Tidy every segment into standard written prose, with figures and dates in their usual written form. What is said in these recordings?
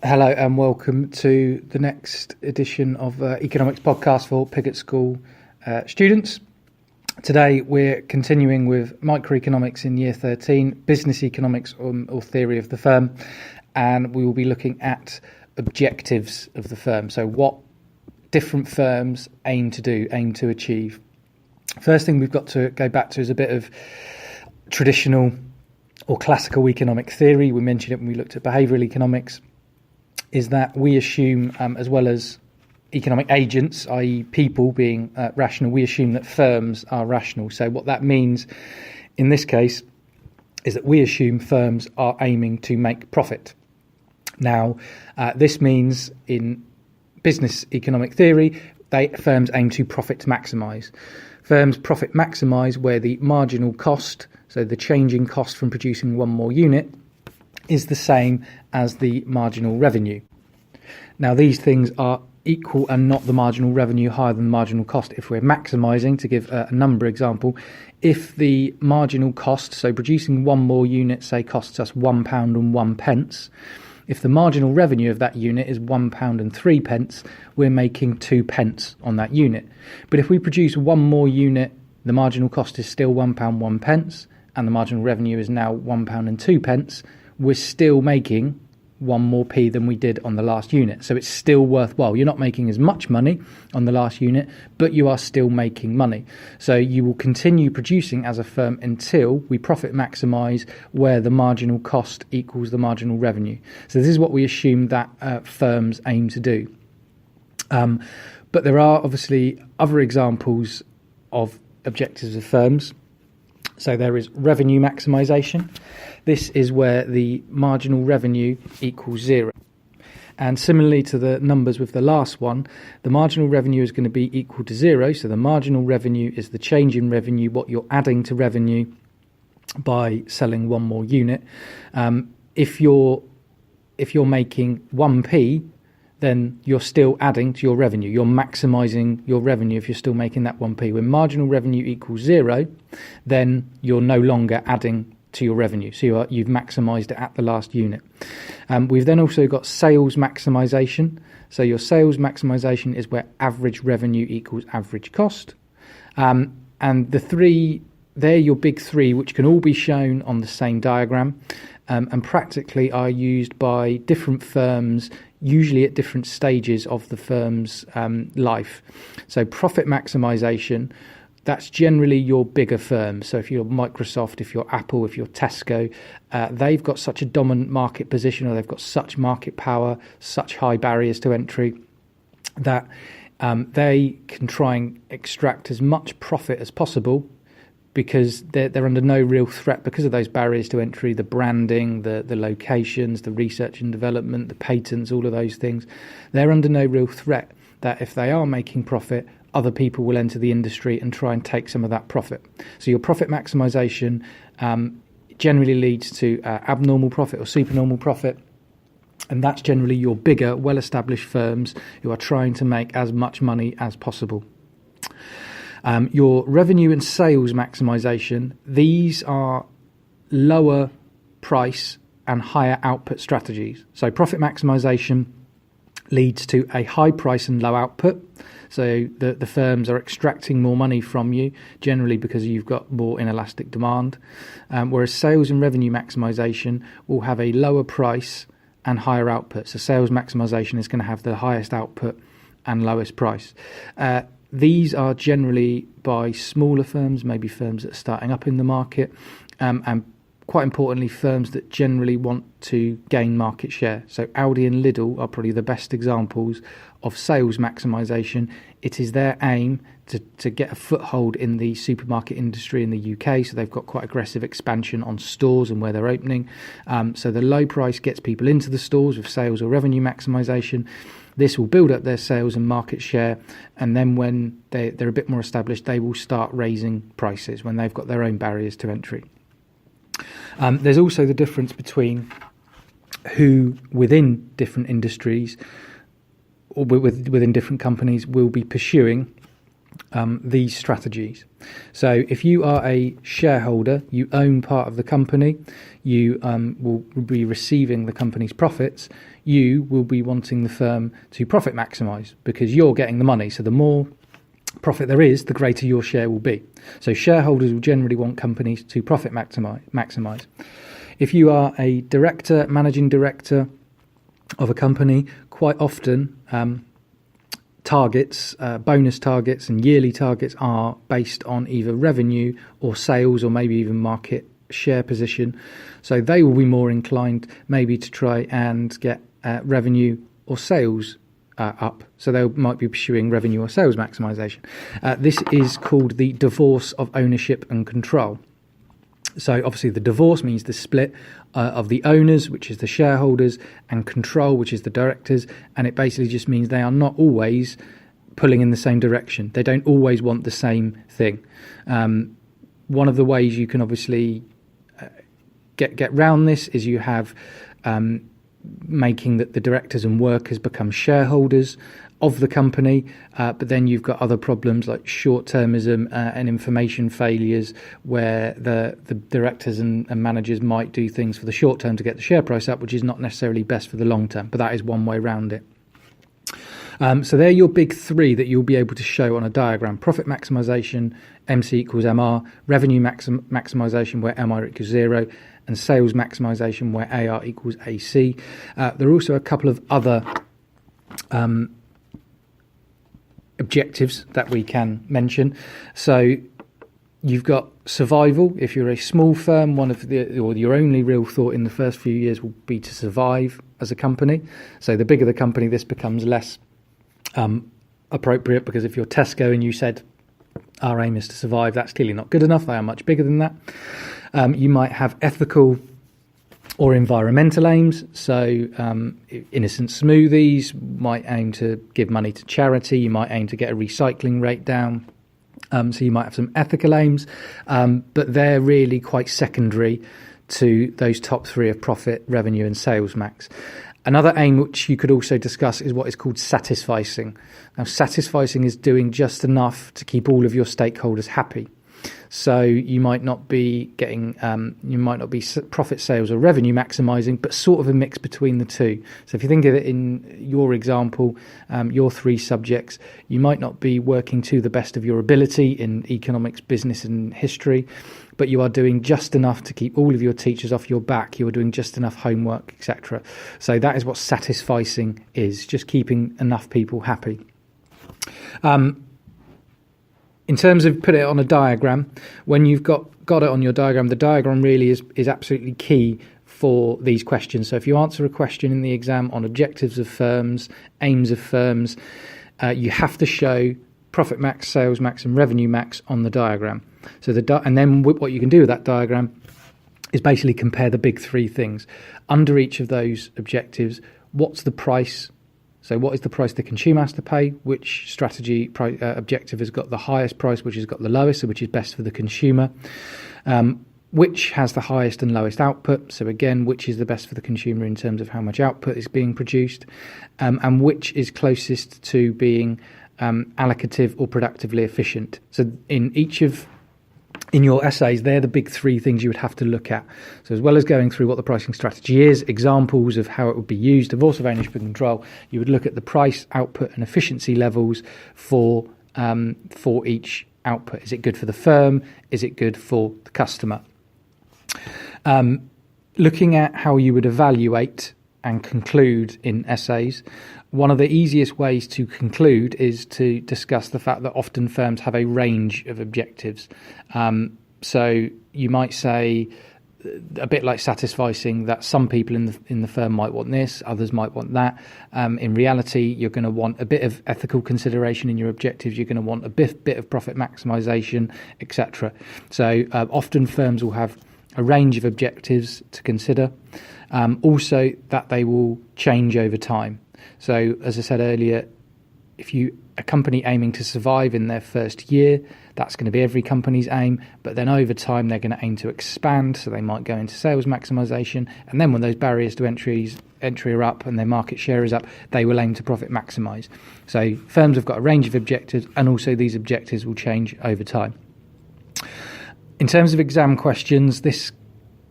Hello and welcome to the next edition of Economics Podcast for Pigott School students. Today we're continuing with microeconomics in year 13, business economics or theory of the firm, and we will be looking at objectives of the firm. So what different firms aim to achieve. First thing we've got to go back to is a bit of traditional or classical economic theory. We mentioned it when we looked at behavioural economics. Is that we assume, as well as economic agents, i.e. people being rational, we assume that firms are rational. So what that means in this case is that we assume firms are aiming to make profit. Now, this means in business economic theory, firms aim to profit maximise. Firms profit maximise where the marginal cost, so the changing cost from producing one more unit, is the same as the marginal revenue. Now, these things are equal and not the marginal revenue higher than the marginal cost. If we're maximising, to give a number example, if the marginal cost, so producing one more unit, say costs us £1.01, if the marginal revenue of that unit is £1.03, we're making 2p on that unit. But if we produce one more unit, the marginal cost is still £1.01 and the marginal revenue is now £1.02, we're still making one more p than we did on the last unit. So it's still worthwhile. You're not making as much money on the last unit, but you are still making money. So you will continue producing as a firm until we profit maximise where the marginal cost equals the marginal revenue. So this is what we assume that firms aim to do. But there are obviously other examples of objectives of firms. So there is revenue maximisation. This is where the marginal revenue equals zero. And similarly to the numbers with the last one, the marginal revenue is going to be equal to zero. So the marginal revenue is the change in revenue, what you're adding to revenue by selling one more unit. If you're making 1p, then you're still adding to your revenue. You're maximising your revenue if you're still making that 1p. When marginal revenue equals zero, then you're no longer adding to your revenue. So you've maximised it at the last unit. We've then also got sales maximisation. So your sales maximisation is where average revenue equals average cost. And the three, they're your big three, which can all be shown on the same diagram and practically are used by different firms, usually at different stages of the firm's life. So profit maximisation, that's generally your bigger firms. So if you're Microsoft, if you're Apple, if you're Tesco, they've got such a dominant market position, or they've got such market power, such high barriers to entry, that they can try and extract as much profit as possible because they're under no real threat because of those barriers to entry, the branding, the locations, the research and development, the patents, all of those things. They're under no real threat that if they are making profit, other people will enter the industry and try and take some of that profit. So your profit maximisation generally leads to abnormal profit or supernormal profit. And that's generally your bigger, well-established firms who are trying to make as much money as possible. Your revenue and sales maximisation, these are lower price and higher output strategies. So profit maximisation leads to a high price and low output. So the firms are extracting more money from you, generally because you've got more inelastic demand. Whereas sales and revenue maximisation will have a lower price and higher output. So sales maximisation is going to have the highest output and lowest price. These are generally by smaller firms, maybe firms that are starting up in the market, and quite importantly, firms that generally want to gain market share. So Aldi and Lidl are probably the best examples of sales maximisation. It is their aim to get a foothold in the supermarket industry in the UK, so they've got quite aggressive expansion on stores and where they're opening. So the low price gets people into the stores with sales or revenue maximisation. This will build up their sales and market share, and then when they're a bit more established, they will start raising prices when they've got their own barriers to entry. There's also the difference between who within different industries or within different companies will be pursuing these strategies. So if you are a shareholder, you own part of the company, you will be receiving the company's profits, you will be wanting the firm to profit maximise because you're getting the money. So the more profit there is, the greater your share will be. So shareholders will generally want companies to profit maximise. If you are a director, managing director of a company, quite often targets, bonus targets and yearly targets are based on either revenue or sales or maybe even market share position. So they will be more inclined maybe to try and get revenue or sales up. So they might be pursuing revenue or sales maximisation. This is called the divorce of ownership and control. So obviously the divorce means the split of the owners, which is the shareholders, and control, which is the directors. And it basically just means they are not always pulling in the same direction. They don't always want the same thing. One of the ways you can obviously get round this is you have making that the directors and workers become shareholders of the company, but then you've got other problems like short-termism and information failures, where the directors and managers might do things for the short term to get the share price up, which is not necessarily best for the long term, but that is one way around it. So they're your big three that you'll be able to show on a diagram: profit maximisation, MC equals MR, revenue maximisation where MR equals 0, and sales maximisation where AR equals AC. There are also a couple of other objectives that we can mention. So you've got survival. If you're a small firm, your only real thought in the first few years will be to survive as a company. So the bigger the company, this becomes less appropriate, because if you're Tesco and you said our aim is to survive, that's clearly not good enough. They are much bigger than that. You might have ethical or environmental aims. So Innocent Smoothies might aim to give money to charity. You might aim to get a recycling rate down. So you might have some ethical aims, but they're really quite secondary to those top three of profit, revenue and sales max. Another aim which you could also discuss is what is called satisficing. Now, satisficing is doing just enough to keep all of your stakeholders happy. So you might not be getting, profit, sales or revenue maximising, but sort of a mix between the two. So if you think of it in your example, your three subjects, you might not be working to the best of your ability in economics, business and history, but you are doing just enough to keep all of your teachers off your back. You are doing just enough homework, etc. So that is what satisficing is, just keeping enough people happy. In terms of put it on a diagram, when you've got it on your diagram, the diagram really is absolutely key for these questions. So if you answer a question in the exam on objectives of firms, aims of firms, you have to show profit max, sales max and revenue max on the diagram. So and then what you can do with that diagram is basically compare the big three things. Under each of those objectives, what's the price? So what is the price the consumer has to pay? Which strategy objective has got the highest price, which has got the lowest, so which is best for the consumer? Which has the highest and lowest output? So again, which is the best for the consumer in terms of how much output is being produced? And which is closest to being allocative or productively efficient? So in your essays, they're the big three things you would have to look at. So as well as going through what the pricing strategy is, examples of how it would be used, divorce of ownership and control, you would look at the price, output and efficiency levels for each output. Is it good for the firm? Is it good for the customer? Looking at how you would evaluate and conclude in essays, one of the easiest ways to conclude is to discuss the fact that often firms have a range of objectives. So you might say, a bit like satisficing, that some people in the firm might want this, others might want that. In reality, you're going to want a bit of ethical consideration in your objectives. You're going to want a bit of profit maximisation, etc. So often firms will have a range of objectives to consider. Also, that they will change over time. So, as I said earlier, a company aiming to survive in their first year, that's going to be every company's aim. But then over time, they're going to aim to expand. So they might go into sales maximization. And then when those barriers to entry are up and their market share is up, they will aim to profit maximize. So firms have got a range of objectives, and also these objectives will change over time. In terms of exam questions, this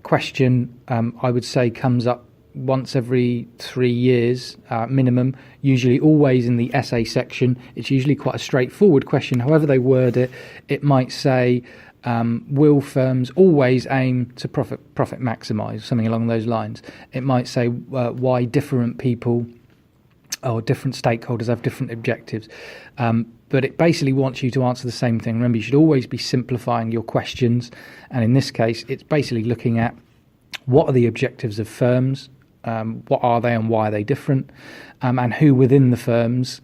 question, I would say, comes up once every 3 years minimum, usually always in the essay section. It's usually quite a straightforward question. However they word it, it might say, will firms always aim to profit maximize, something along those lines. It might say why different people or different stakeholders have different objectives. But it basically wants you to answer the same thing. Remember, you should always be simplifying your questions. And in this case, it's basically looking at what are the objectives of firms, what are they and why are they different, and who within the firms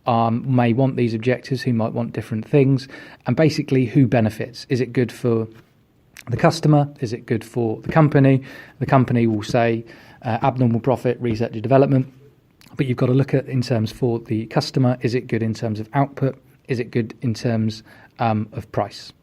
may want these objectives, who might want different things, and basically who benefits. Is it good for the customer? Is it good for the company? The company will say abnormal profit, research and development. But you've got to look at in terms for the customer. Is it good in terms of output? Is it good in terms of price?